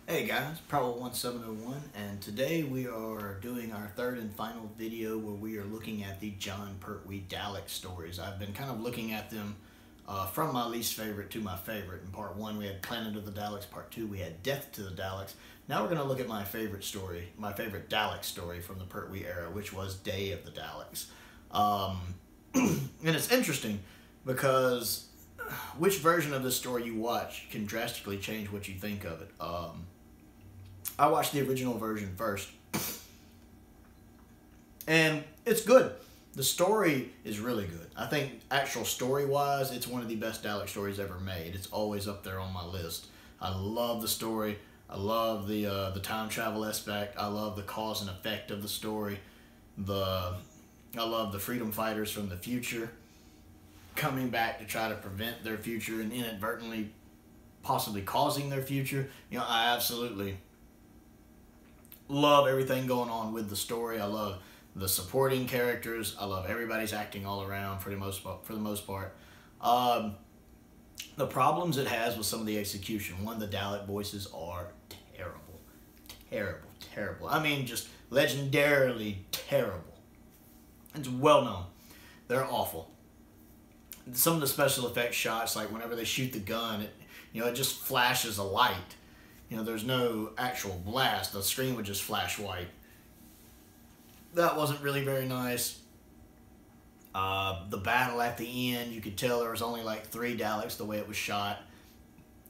Hey guys, Probable1701, and today we are doing our third and final video where we are looking at the Jon Pertwee Dalek stories. I've been kind of looking at them from my least favorite to my favorite. In part 1 we had Planet of the Daleks, part 2 we had Death to the Daleks. Now we're going to look at my favorite story, my favorite Dalek story from the Pertwee era, which was Day of the Daleks. And it's interesting because which version of this story you watch can drastically change what you think of it. I watched the original version first, and it's good. The story is really good. I think actual story-wise, it's one of the best Dalek stories ever made. It's always up there on my list. I love the story. I love the time travel aspect. I love the cause and effect of the story. I love the freedom fighters from the future coming back to try to prevent their future and inadvertently possibly causing their future. You know, I absolutely love everything going on with the story. I love the supporting characters. I love everybody's acting all around for the most part. The problems it has with some of the execution. One, the Dalek voices are terrible. Terrible, terrible. I mean, just legendarily terrible. It's well known. They're awful. Some of the special effects shots, like whenever they shoot the gun, it just flashes a light. There's no actual blast. The screen would just flash white. That wasn't really very nice. The battle at the end, you could tell there was only like 3 Daleks the way it was shot.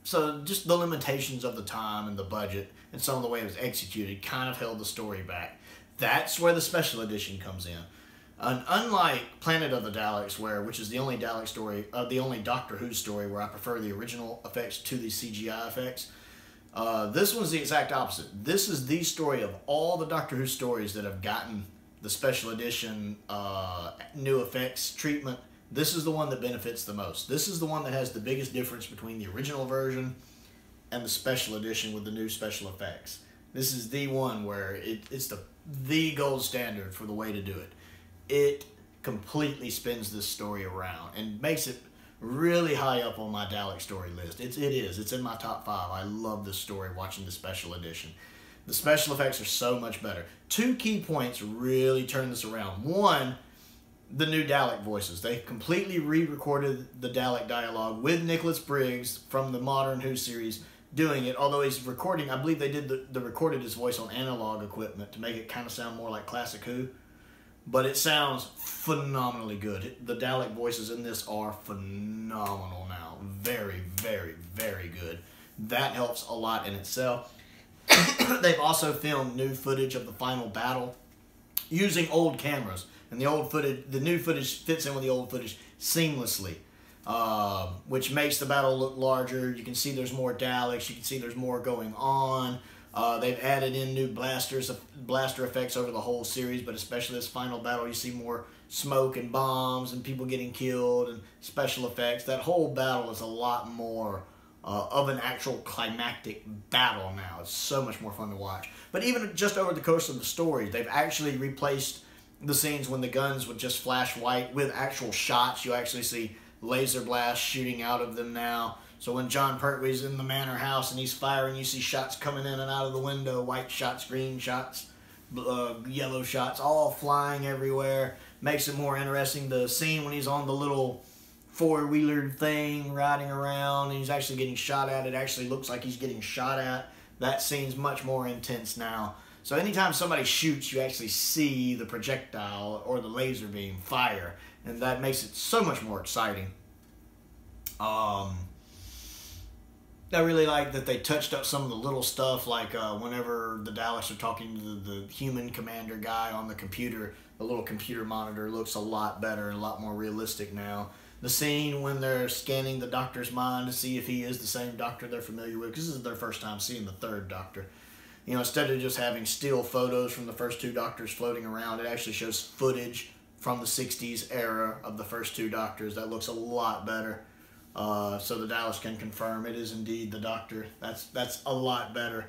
So just the limitations of the time and the budget and some of the way it was executed kind of held the story back. That's where the special edition comes in. And unlike Planet of the Daleks, which is the only Dalek story, the only Doctor Who story where I prefer the original effects to the CGI effects, this one's the exact opposite. This is the story of all the Doctor Who stories that have gotten the special edition new effects treatment. This is the one that benefits the most. This is the one that has the biggest difference between the original version and the special edition with the new special effects. This is the one where it's the gold standard for the way to do it. It completely spins this story around and makes it really high up on my Dalek story list. It is. It's in my top 5. I love this story watching the special edition. The special effects are so much better. 2 key points really turn this around. One, the new Dalek voices. They completely re-recorded the Dalek dialogue with Nicholas Briggs from the modern Who series doing it. Although he's recording, I believe they did the recorded his voice on analog equipment to make it kind of sound more like classic Who. But it sounds phenomenally good. The Dalek voices in this are phenomenal now. Very, very, very good. That helps a lot in itself. They've also filmed new footage of the final battle using old cameras. And the new footage fits in with the old footage seamlessly. Which makes the battle look larger. You can see there's more Daleks. You can see there's more going on. They've added in new blaster effects over the whole series, but especially this final battle, you see more smoke and bombs and people getting killed and special effects. That whole battle is a lot more of an actual climactic battle now. It's so much more fun to watch. But even just over the course of the story, they've actually replaced the scenes when the guns would just flash white with actual shots. You actually see laser blasts shooting out of them now. So when Jon Pertwee's in the manor house and he's firing, you see shots coming in and out of the window, white shots, green shots, yellow shots, all flying everywhere. Makes it more interesting. The scene when he's on the little four-wheeler thing riding around and he's actually getting shot at, it actually looks like he's getting shot at. That scene's much more intense now. So anytime somebody shoots, you actually see the projectile or the laser beam fire, and that makes it so much more exciting. I really like that they touched up some of the little stuff, like whenever the Daleks are talking to the human commander guy on the computer, the little computer monitor looks a lot better and a lot more realistic now. The scene when they're scanning the Doctor's mind to see if he is the same Doctor they're familiar with, because this is their first time seeing the 3rd Doctor. Instead of just having still photos from the first 2 Doctors floating around, it actually shows footage from the 60s era of the first 2 Doctors. That looks a lot better. So the Daleks can confirm it is indeed the Doctor. That's a lot better.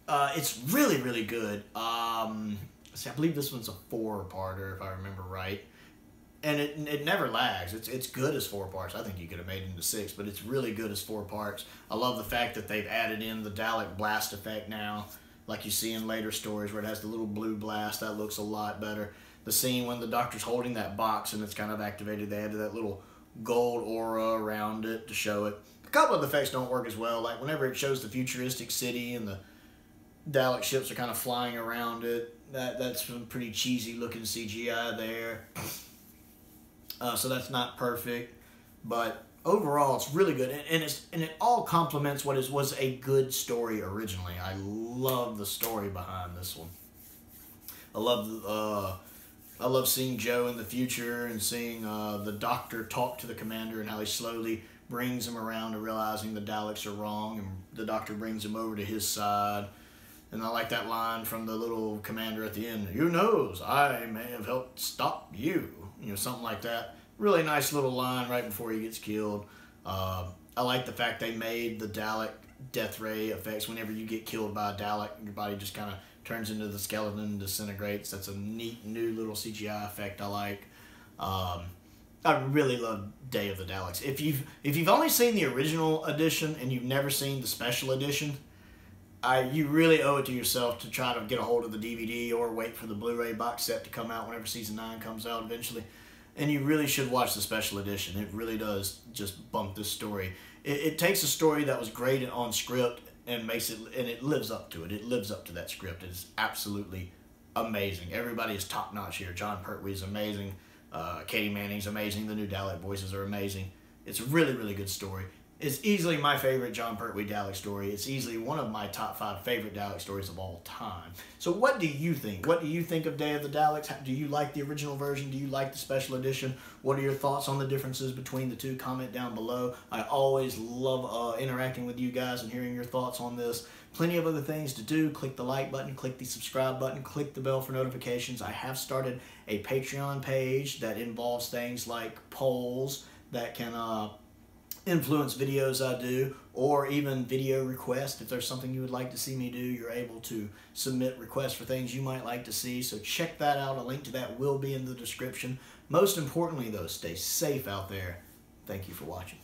It's really, really good. See, I believe this one's a 4-parter, if I remember right. and it never lags. It's good as 4 parts. I think you could have made it into 6, but it's really good as 4 parts. I love the fact that they've added in the Dalek blast effect now, like you see in later stories where it has the little blue blast. That looks a lot better. The scene when the Doctor's holding that box and it's kind of activated, they added that little gold aura around it to show it. A couple of the effects don't work as well, like whenever it shows the futuristic city and the Dalek ships are kind of flying around it. That's some pretty cheesy looking CGI there. So that's not perfect, but overall it's really good, and it all complements what was a good story originally. I love the story behind this one. I love seeing Joe in the future and seeing the Doctor talk to the Commander and how he slowly brings him around to realizing the Daleks are wrong, and the Doctor brings him over to his side. And I like that line from the little Commander at the end, "Who knows, I may have helped stop you." You know, something like that. Really nice little line right before he gets killed. I like the fact they made the Dalek death ray effects. Whenever you get killed by a Dalek, your body just kind of turns into the skeleton and disintegrates. That's a neat new little CGI effect I like. I really love Day of the Daleks. If you've only seen the original edition and you've never seen the special edition, you really owe it to yourself to try to get a hold of the DVD or wait for the Blu-ray box set to come out whenever season 9 comes out eventually. And you really should watch the special edition. It really does just bump this story. It takes a story that was great on script and it lives up to it. It lives up to that script. It's absolutely amazing. Everybody is top notch here. Jon Pertwee is amazing. Katie Manning's amazing. The new Dalek voices are amazing. It's a really, really good story. It's easily my favorite Jon Pertwee Dalek story. It's easily one of my top 5 favorite Dalek stories of all time. So what do you think? What do you think of Day of the Daleks? Do you like the original version? Do you like the special edition? What are your thoughts on the differences between the two? Comment down below. I always love interacting with you guys and hearing your thoughts on this. Plenty of other things to do. Click the like button, click the subscribe button, click the bell for notifications. I have started a Patreon page that involves things like polls that can influence videos I do, or even video requests. If there's something you would like to see me do, you're able to submit requests for things you might like to see. So check that out. A link to that will be in the description. Most importantly though, stay safe out there. Thank you for watching.